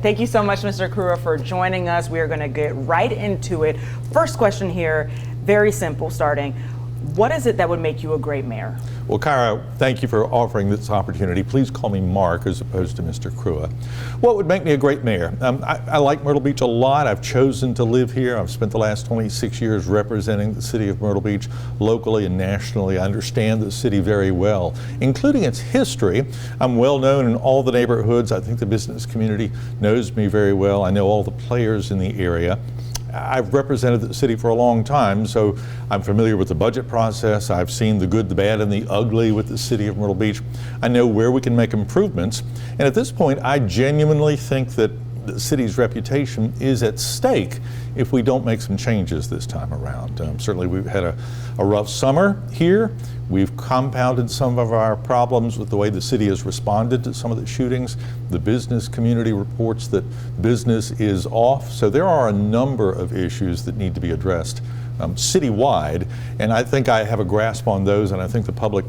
Thank you so much, Mr. Kruea, for joining us. We are going to get right into it. First question here, very simple starting. What is it that would make you a great mayor? Well, Kyra, thank you for offering this opportunity. Please call me Mark as opposed to Mr. Kruea. What would make me a great mayor? I like Myrtle Beach a lot. I've chosen to live here. I've spent the last 26 years representing the city of Myrtle Beach locally and nationally. I understand the city very well, including its history. I'm well known in all the neighborhoods. I think the business community knows me very well. I know all the players in the area. I've represented the city for a long time, so I'm familiar with the budget process. I've seen the good, the bad, and the ugly with the city of Myrtle Beach. I know where we can make improvements. And at this point, I genuinely think that the city's reputation is at stake if we don't make some changes this time around. Certainly we've had a rough summer here. We've compounded some of our problems with the way the city has responded to some of the shootings. The business community reports that business is off. So there are a number of issues that need to be addressed citywide. And I think I have a grasp on those, and I think the public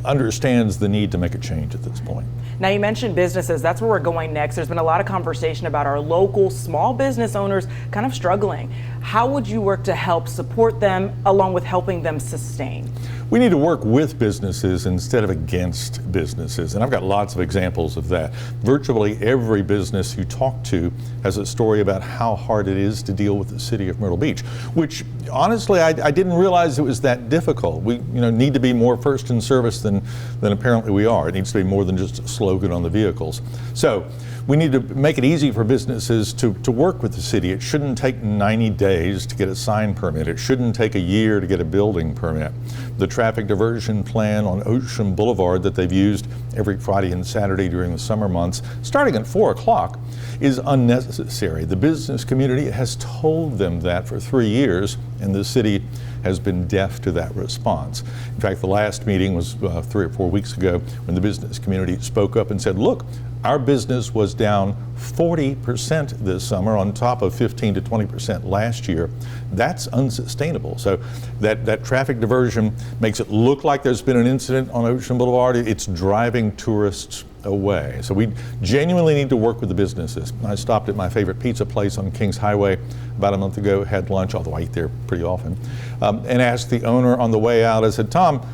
understands the need to make a change at this point. Now, you mentioned businesses. That's where we're going next. There's been a lot of conversation about our local small business owners kind of struggling. How would you work to help support them along with helping them sustain? We need to work with businesses instead of against businesses, and I've got lots of examples of that. Virtually every business you talk to has a story about how hard it is to deal with the city of Myrtle Beach, which honestly I didn't realize it was that difficult. We need to be more first in service than apparently we are. It needs to be more than just a slogan on the vehicles. So we need to make it easy for businesses to work with the city. It shouldn't take 90 days to get a sign permit. It shouldn't take a year to get a building permit. The traffic diversion plan on Aumen Boulevard that they've used every Friday and Saturday during the summer months, starting at 4 o'clock, is unnecessary. The business community has told them that for 3 years, and the city has been deaf to that response. In fact, the last meeting was 3 or 4 weeks ago when the business community spoke up and said, look, our business was down 40% this summer on top of 15 to 20% last year. That's unsustainable. So that traffic diversion makes it look like there's been an incident on Aumen Boulevard. It's driving tourists away. So we genuinely need to work with the businesses. I stopped at my favorite pizza place on Kings Highway about a month ago, had lunch, although I eat there pretty often, and asked the owner on the way out, I said, Tom,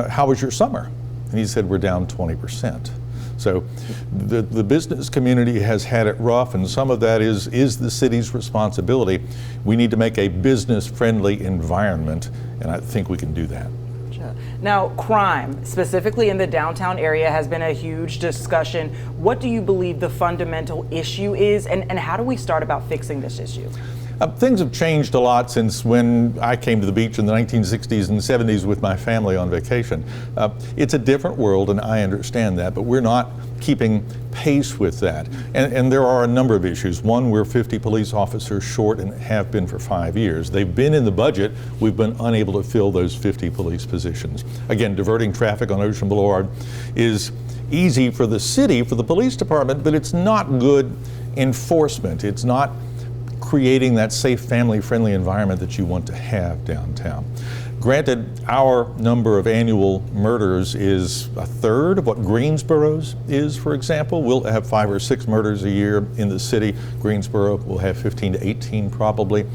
how was your summer? And he said, we're down 20%. So the business community has had it rough, and some of that is the city's responsibility. We need to make a business-friendly environment, and I think we can do that. Now, crime, specifically in the downtown area, has been a huge discussion. What do you believe the fundamental issue is, and how do we start about fixing this issue? Things have changed a lot since when I came to the beach in the 1960s and 70s with my family on vacation. It's a different world, and I understand that, but we're not keeping pace with that. And there are a number of issues. One, we're 50 police officers short and have been for 5 years. They've been in the budget. We've been unable to fill those 50 police positions. Again, diverting traffic on Aumen Boulevard is easy for the city, for the police department, but it's not good enforcement. It's not creating that safe, family-friendly environment that you want to have downtown. Granted, our number of annual murders is a third of what Greensboro's is, for example. We'll have 5 or 6 murders a year in the city. Greensboro will have 15 to 18 probably.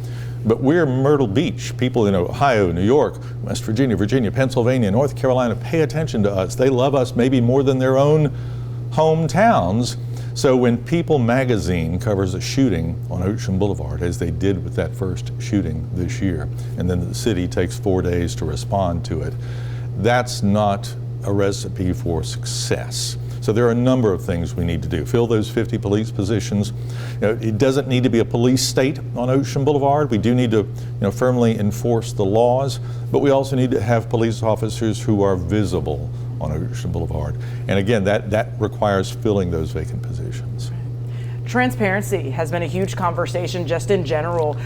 But we're Myrtle Beach. People in Ohio, New York, West Virginia, Pennsylvania, North Carolina pay attention to us. They love us maybe more than their own hometowns. So when People magazine covers a shooting on Aumen Boulevard, as they did with that first shooting this year, and then the city takes 4 days to respond to it, that's not a recipe for success. So there are a number of things we need to do. Fill those 50 police positions. It doesn't need to be a police state on Aumen Boulevard. We do need to firmly enforce the laws, but we also need to have police officers who are visible on Aumen Boulevard. And again, that requires filling those vacant positions. Transparency has been a huge conversation just in general,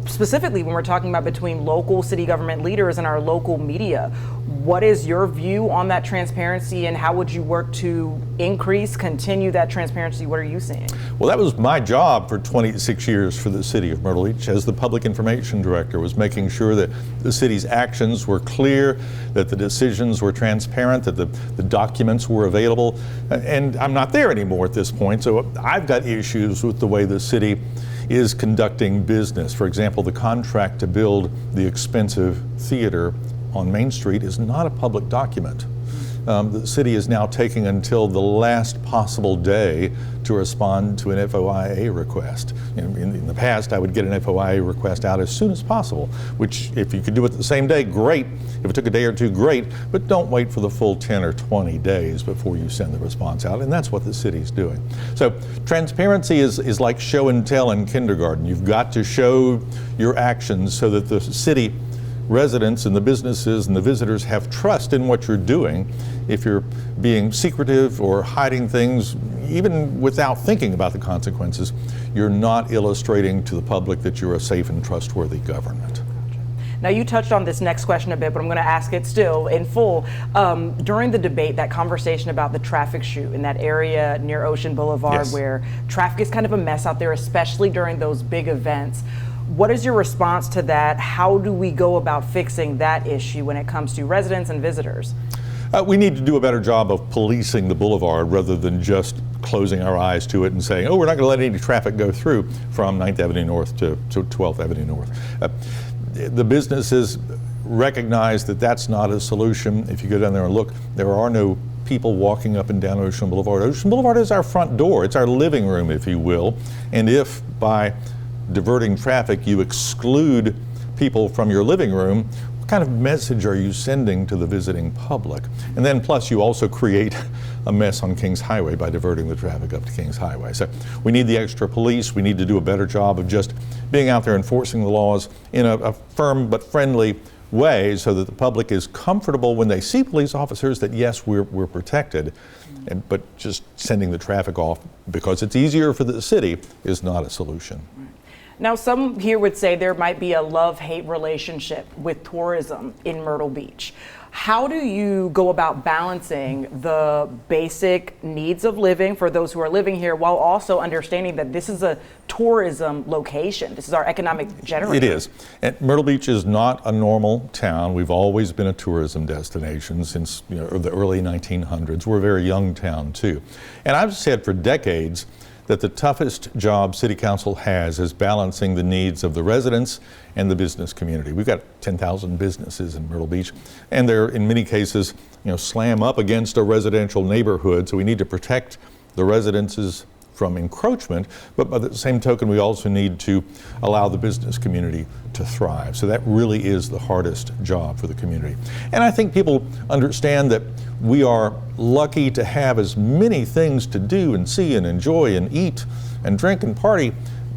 specifically when we're talking about between local city government leaders and our local media. What is your view on that transparency, and how would you work to continue that transparency? What are you seeing? Well, that was my job for 26 years for the city of Myrtle Beach as the public information director, was making sure that the city's actions were clear, that the decisions were transparent, that the documents were available. And I'm not there anymore at this point, so I've got issues with the way the city is conducting business. For example, the contract to build the expensive theater on Main Street is not a public document. The city is now taking until the last possible day to respond to an FOIA request. In the past, I would get an FOIA request out as soon as possible, which if you could do it the same day, great. If it took a day or two, great, but don't wait for the full 10 or 20 days before you send the response out, and that's what the city's doing. So transparency is like show and tell in kindergarten. You've got to show your actions so that the city residents and the businesses and the visitors have trust in what you're doing. If you're being secretive or hiding things, even without thinking about the consequences, you're not illustrating to the public that you're a safe and trustworthy government. Now, you touched on this next question a bit, but I'm going to ask it still in full. During the debate, that conversation about the traffic shoot in that area near Ocean Boulevard, Yes. where traffic is kind of a mess out there, especially during those big events. What is your response to that? How do we go about fixing that issue when it comes to residents and visitors? We need to do a better job of policing the boulevard rather than just closing our eyes to it and saying, oh, we're not going to let any traffic go through from 9th Avenue North to 12th Avenue North. The businesses recognize that that's not a solution. If you go down there and look, there are no people walking up and down Ocean Boulevard. Ocean Boulevard is our front door. It's our living room, if you will. And if by diverting traffic you exclude people from your living room, what kind of message are you sending to the visiting public? And then plus you also create a mess on Kings Highway by diverting the traffic up to Kings Highway. So we need the extra police. We need to do a better job of just being out there enforcing the laws in a firm but friendly way so that the public is comfortable when they see police officers that yes, we're protected. But just sending the traffic off because it's easier for the city is not a solution. Now, some here would say there might be a love-hate relationship with tourism in Myrtle Beach. How do you go about balancing the basic needs of living for those who are living here while also understanding that this is a tourism location? This is our economic generator. It is. And Myrtle Beach is not a normal town. We've always been a tourism destination since the early 1900s. We're a very young town, too. And I've said for decades that the toughest job City Council has is balancing the needs of the residents and the business community. We've got 10,000 businesses in Myrtle Beach, and they're in many cases, slam up against a residential neighborhood, so we need to protect the residences from encroachment, but by the same token, we also need to allow the business community to thrive. So that really is the hardest job for the community. And I think people understand that we are lucky to have as many things to do and see and enjoy and eat and drink and party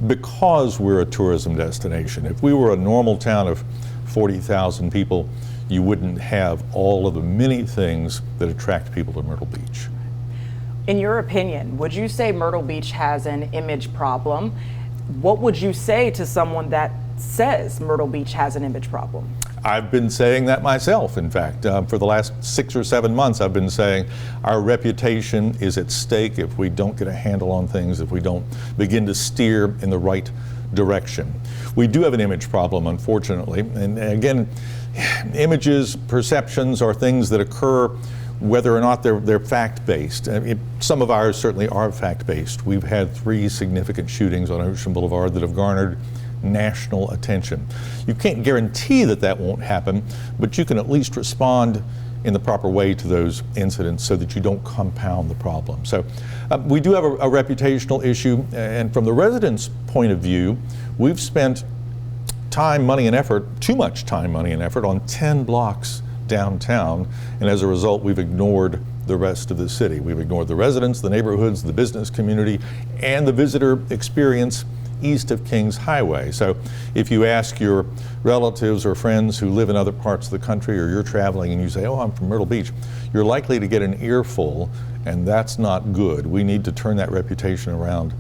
because we're a tourism destination. If we were a normal town of 40,000 people, you wouldn't have all of the many things that attract people to Myrtle Beach. In your opinion, would you say Myrtle Beach has an image problem? What would you say to someone that says Myrtle Beach has an image problem? I've been saying that myself, in fact. For the last 6 or 7 months, I've been saying our reputation is at stake if we don't get a handle on things, if we don't begin to steer in the right direction. We do have an image problem, unfortunately. And again, images, perceptions are things that occur whether or not they're fact-based. Some of ours certainly are fact-based. We've had 3 significant shootings on Ocean Boulevard that have garnered national attention. You can't guarantee that that won't happen, but you can at least respond in the proper way to those incidents so that you don't compound the problem. So we do have a reputational issue, and from the residents' point of view, we've spent time, money, and effort, too much time, money, and effort on 10 blocks downtown, and as a result we've ignored the rest of the city. We've ignored the residents, the neighborhoods, the business community, and the visitor experience east of Kings Highway. So if you ask your relatives or friends who live in other parts of the country, or you're traveling and you say, oh, I'm from Myrtle Beach, you're likely to get an earful, and that's not good. We need to turn that reputation around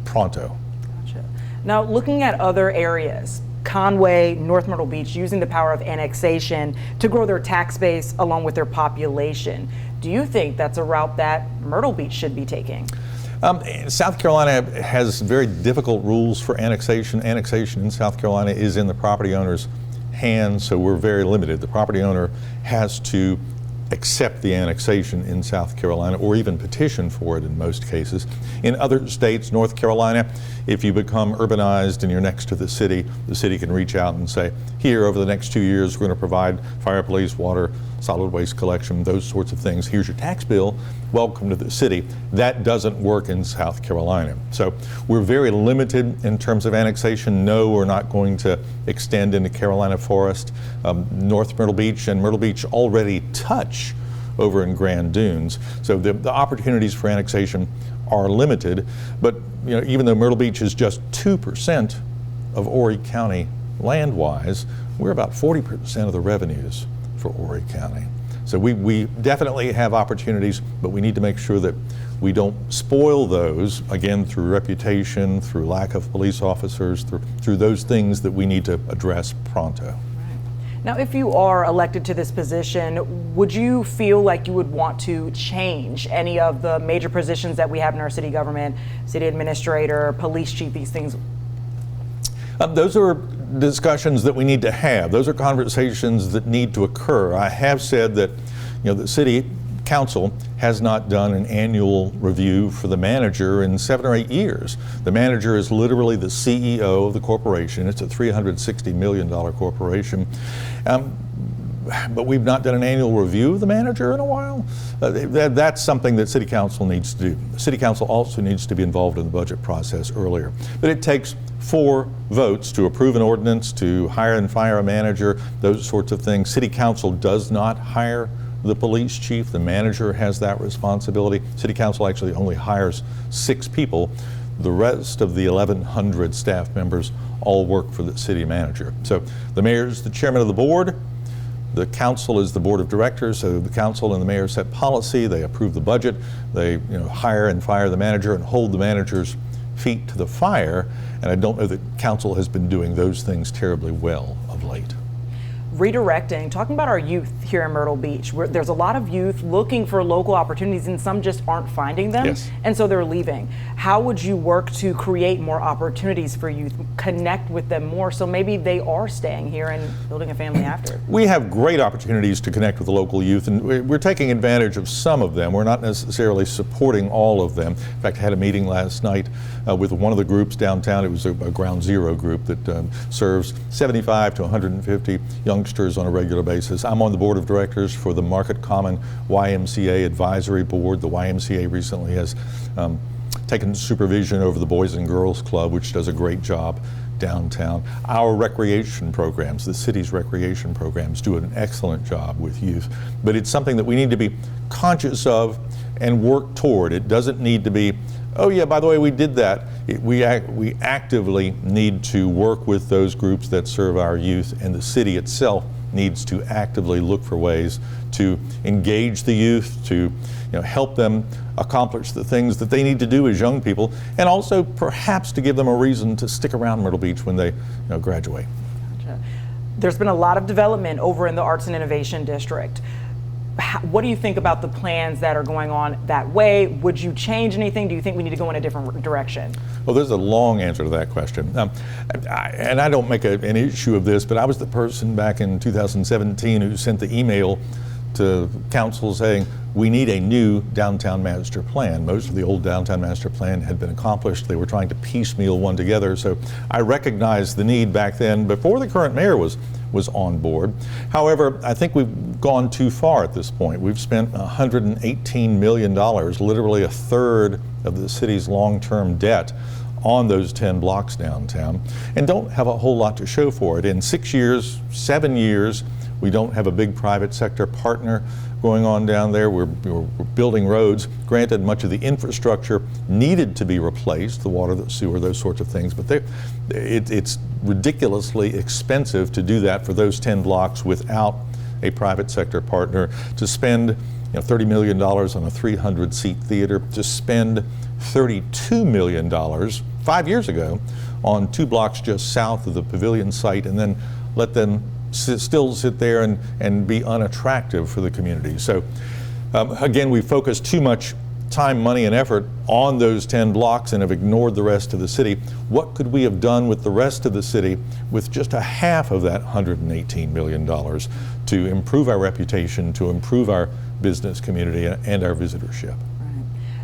pronto. Gotcha. Now, looking at other areas, Conway, North Myrtle Beach using the power of annexation to grow their tax base along with their population. Do you think that's a route that Myrtle Beach should be taking? South Carolina has very difficult rules for annexation. Annexation in South Carolina is in the property owner's hands, so we're very limited. The property owner has to accept the annexation in South Carolina or even petition for it in most cases. In other states, North Carolina, if you become urbanized and you're next to the city can reach out and say, here, over the next 2 years, we're going to provide fire, police, water, solid waste collection, those sorts of things. Here's your tax bill. Welcome to the city. That doesn't work in South Carolina. So we're very limited in terms of annexation. No, we're not going to extend into Carolina Forest. North Myrtle Beach and Myrtle Beach already touch over in Grand Dunes. So the opportunities for annexation are limited. But even though Myrtle Beach is just 2% of Horry County land-wise, we're about 40% of the revenues for Horry County. So we definitely have opportunities, but we need to make sure that we don't spoil those, again, through reputation, through lack of police officers, through those things that we need to address pronto. Now, if you are elected to this position, would you feel like you would want to change any of the major positions that we have in our city government, city administrator, police chief, these things? Those are discussions that we need to have. Those are conversations that need to occur. I have said that the city council has not done an annual review for the manager in 7 or 8 years. The manager is literally the CEO of the corporation. It's a $360 million corporation. But we've not done an annual review of the manager in a while. That's something that City Council needs to do. City Council also needs to be involved in the budget process earlier. But it takes 4 votes to approve an ordinance, to hire and fire a manager, those sorts of things. City Council does not hire the police chief. The manager has that responsibility. City Council actually only hires 6 people. The rest of the 1,100 staff members all work for the city manager. So the mayor is the chairman of the board. The council is the board of directors, so the council and the mayor set policy, they approve the budget, they hire and fire the manager and hold the manager's feet to the fire, and I don't know that council has been doing those things terribly well of late. Redirecting, talking about our youth here in Myrtle Beach, where there's a lot of youth looking for local opportunities and some just aren't finding them, yes, and so they're leaving. How would you work to create more opportunities for youth, connect with them more so maybe they are staying here and building a family after? We have great opportunities to connect with the local youth, and we're taking advantage of some of them. We're not necessarily supporting all of them. In fact, I had a meeting last night with one of the groups downtown. It was a Ground Zero group that serves 75 to 150 youngsters on a regular basis. I'm on the board of directors for the Market Common YMCA Advisory Board. The YMCA recently has taken supervision over the Boys and Girls Club, which does a great job downtown. Our recreation programs, the city's recreation programs, do an excellent job with youth. But it's something that we need to be conscious of and work toward. It doesn't need to be, oh yeah, by the way, we did that. We actively need to work with those groups that serve our youth, and the city itself needs to actively look for ways to engage the youth, to help them accomplish the things that they need to do as young people, and also perhaps to give them a reason to stick around Myrtle Beach when they graduate. Gotcha. There's been a lot of development over in the Arts and Innovation District. What do you think about the plans that are going on that way? Would you change anything? Do you think we need to go in a different direction? Well, there's a long answer to that question. And I don't make an issue of this, but I was the person back in 2017 who sent the email to council saying, we need a new downtown master plan. Most of the old downtown master plan had been accomplished. They were trying to piecemeal one together. So I recognized the need back then before the current mayor was on board. However, I think we've gone too far at this point. We've spent $118 million, literally a third of the city's long-term debt on those 10 blocks downtown, and don't have a whole lot to show for it. In 6 years, 7 years, we don't have a big private sector partner going on down there. We're building roads. Granted, much of the infrastructure needed to be replaced, the water, the sewer, those sorts of things, but it's ridiculously expensive to do that for those 10 blocks without a private sector partner. To spend $30 million on a 300-seat theater, to spend $32 million 5 years ago on 2 blocks just south of the pavilion site and then let them still sit there and be unattractive for the community. So again, we focus too much time, money, and effort on those 10 blocks and have ignored the rest of the city. What could we have done with the rest of the city with just a half of that $118 million to improve our reputation, to improve our business community and our visitorship?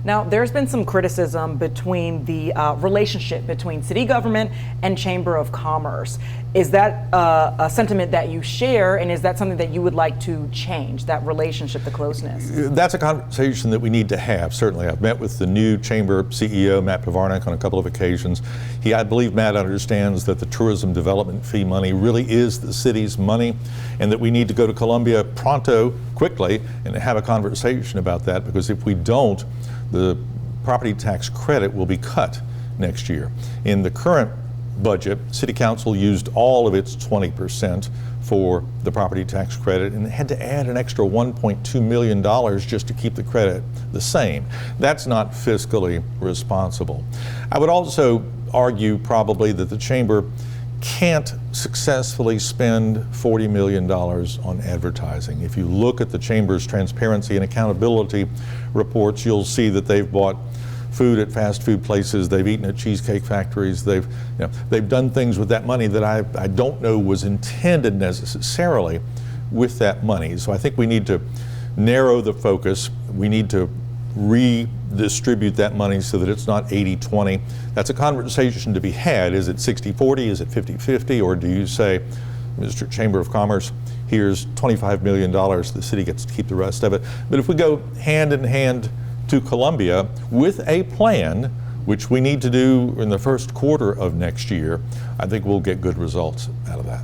Now, there's been some criticism between the relationship between city government and Chamber of Commerce. Is that a sentiment that you share, and is that something that you would like to change, that relationship, the closeness? That's a conversation that we need to have, certainly. I've met with the new Chamber CEO, Matt Pavarnik, on a couple of occasions. I believe Matt understands that the tourism development fee money really is the city's money, and that we need to go to Columbia pronto, quickly, and have a conversation about that, because if we don't, the property tax credit will be cut next year. In the current budget, City Council used all of its 20% for the property tax credit and had to add an extra $1.2 million just to keep the credit the same. That's not fiscally responsible. I would also argue probably that the Chamber can't successfully spend $40 million on advertising. If you look at the Chamber's transparency and accountability reports, you'll see that they've bought food at fast food places, they've eaten at cheesecake factories, they've done things with that money that I don't know was intended necessarily with that money. So I think we need to narrow the focus. We need to redistribute that money so that it's not 80-20. That's a conversation to be had. Is it 60-40? Is it 50-50? Or do you say, Mr. Chamber of Commerce, here's $25 million, the city gets to keep the rest of it? But if we go hand in hand to Columbia with a plan, which we need to do in the first quarter of next year, I think we'll get good results out of that.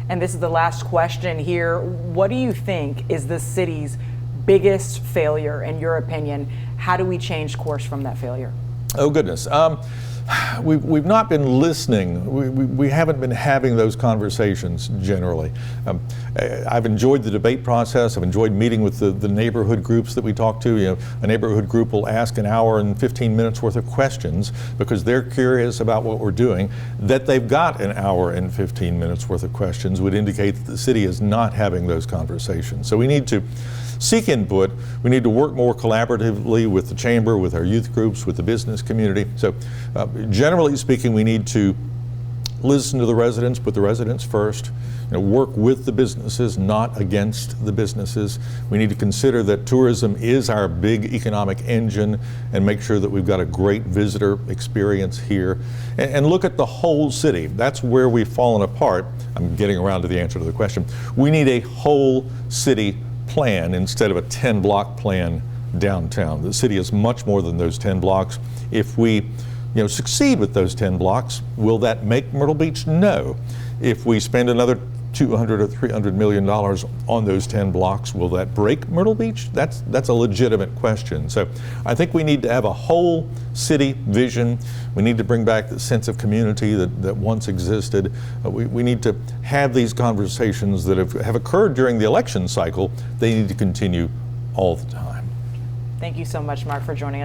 And this is the last question here. What do you think is the city's biggest failure, in your opinion? How do we change course from that failure? Oh, goodness. We've not been listening. We haven't been having those conversations generally. I've enjoyed the debate process. I've enjoyed meeting with the neighborhood groups that we talk to. A neighborhood group will ask an hour and 15 minutes worth of questions because they're curious about what we're doing. That they've got an hour and 15 minutes worth of questions would indicate that the city is not having those conversations. So we need to seek input. We need to work more collaboratively with the Chamber, with our youth groups, with the business community. So generally speaking, we need to listen to the residents, put the residents first, work with the businesses, not against the businesses. We need to consider that tourism is our big economic engine and make sure that we've got a great visitor experience here. And look at the whole city. That's where we've fallen apart. I'm getting around to the answer to the question. We need a whole city plan instead of a 10-block plan downtown. The city is much more than those 10 blocks. If we succeed with those 10 blocks, will that make Myrtle Beach? No. If we spend another $200 or $300 million on those 10 blocks, will that break Myrtle Beach? That's a legitimate question. So I think we need to have a whole city vision. We need to bring back the sense of community that once existed. We need to have these conversations that have occurred during the election cycle. They need to continue all the time. Thank you so much, Mark, for joining us.